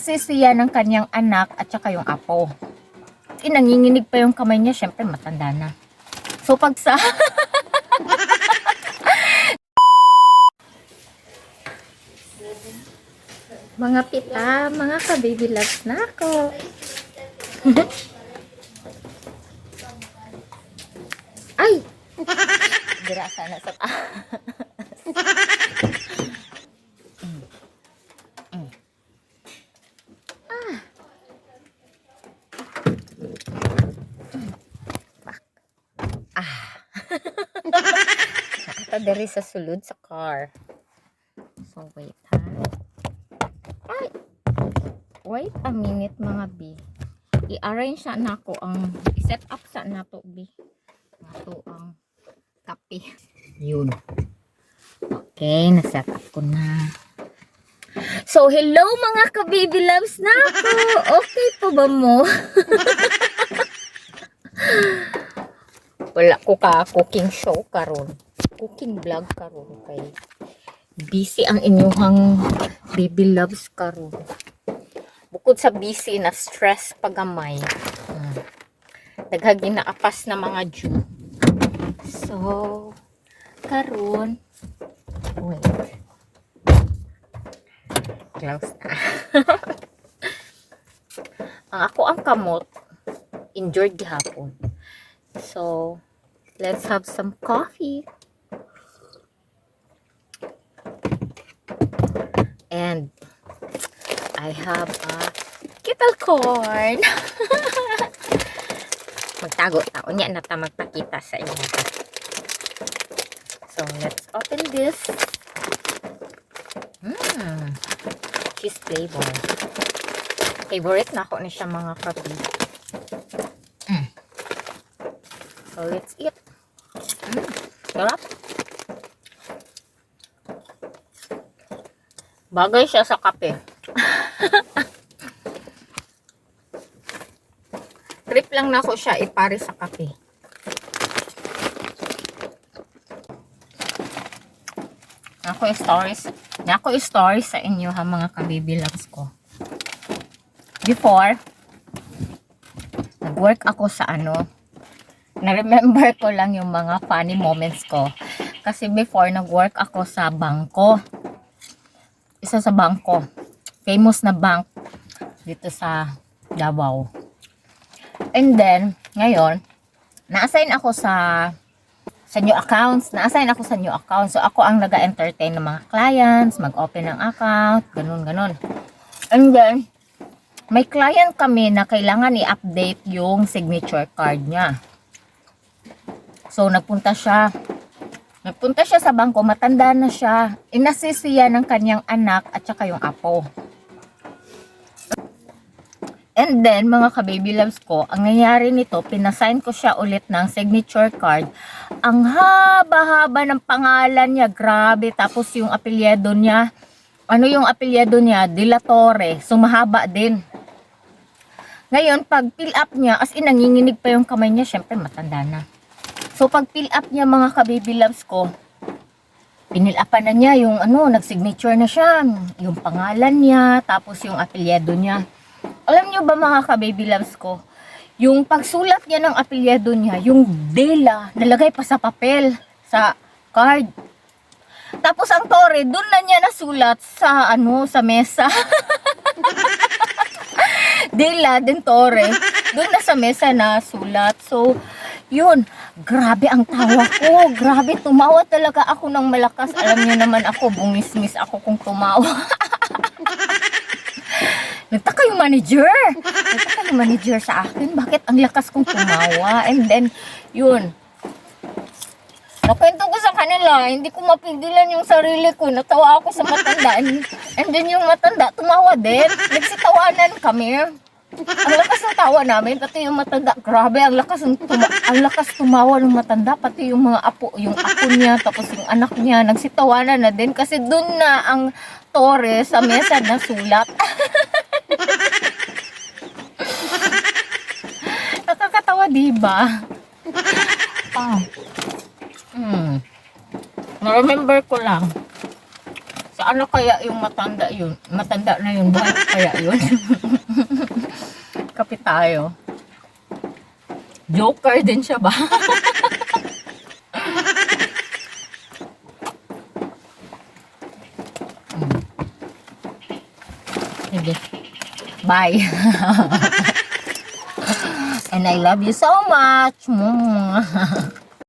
Sisiya ng kanyang anak at saka yung apo. Nanginginig pa yung kamay niya, syempre matanda na. So pag sa mga pita, mga ka-baby loves na ako. Ay! Dira sana sa Ito diri sa sulod sa car. So wait ha. Ay! Wait a minute mga B. I-arrange na ako ang i-set up sa nato B. Nato ang kape. Yun. Okay, na-set up ko na. So, hello mga ka-baby loves na ako. Okay po ba mo? Wala ko ka cooking show karon. Cooking vlog karon kay busy ang inyuhang baby loves karon. Bukod sa busy na stress pagamay. Daghag na apas na mga Jew. So, karon wait. Close na. Ang ako ang kamot enjoyed gihapon. So, let's have some coffee. And I have a kettle corn. Magtago taon niya na ta magpakita sa inyo. So, let's open this. Cheese flavor. Favorite na ako na siya mga kapi. So, let's eat. Sarap. Bagay siya sa kape. Trip lang na ako siya ipare sa kape. Ako stories sa inyo ha mga ka-baby loves ko. Before, nag-work ako sa na-remember ko lang yung mga funny moments ko. Kasi before, nag-work ako sa bangko. Isa sa bangko. Famous na bank dito sa Davao. And then, ngayon, na-assign ako sa new accounts. Na-assign ako sa new accounts. So, ako ang nag-entertain ng mga clients, mag-open ng account, ganun. And then, may client kami na kailangan i-update yung signature card niya. So, nagpunta siya sa bangko, matanda na siya. In-assist siya ng kanyang anak at saka yung apo. And then, mga ka-baby loves ko, ang nangyari nito, pinasign ko siya ulit ng signature card. Ang haba-haba ng pangalan niya, grabe. Tapos yung apelyido niya, yung apelyido niya? De La Torre. So, mahaba din. Ngayon, pag fill up niya, as in, nanginginig pa yung kamay niya, syempre matanda na. So, pag fill up niya, mga ka-baby loves ko, pinilapan na niya yung nag-signature na siya, yung pangalan niya, tapos yung apelyido niya. Alam niyo ba mga ka-baby loves ko, yung pagsulat niya ng apelyido niya, yung Dela, nalagay pa sa papel, sa card. Tapos ang Torre, doon na niya nasulat sa sa mesa. Dela din Torre, doon na sa mesa na sulat. So, yun, grabe ang tawa ko. Grabe, tumawa talaga ako ng malakas. Alam niyo naman ako, bungismis ako kung tumawa. Nagtaka yung manager sa akin. Bakit ang lakas kong tumawa? And then, yun. Nakwento ko sa kanila, hindi ko mapigilan yung sarili ko. Natawa ako sa matanda. And then yung matanda, tumawa din. Nagsitawanan kami. Ang lakas ng tawa namin, pati yung matanda, grabe, ang lakas tumawa ng matanda, pati yung mga apo niya, tapos yung anak niya, nagsitawanan na din, kasi dun na ang Torre sa mesa na sulat. Nakakatawa, diba? Na-remember ko lang. Saan na kaya yung matanda yun? Matanda na yun. Buhay pa kaya yun? Kapit tayo. Joker din siya ba? Sige. Bye. And I love you so much.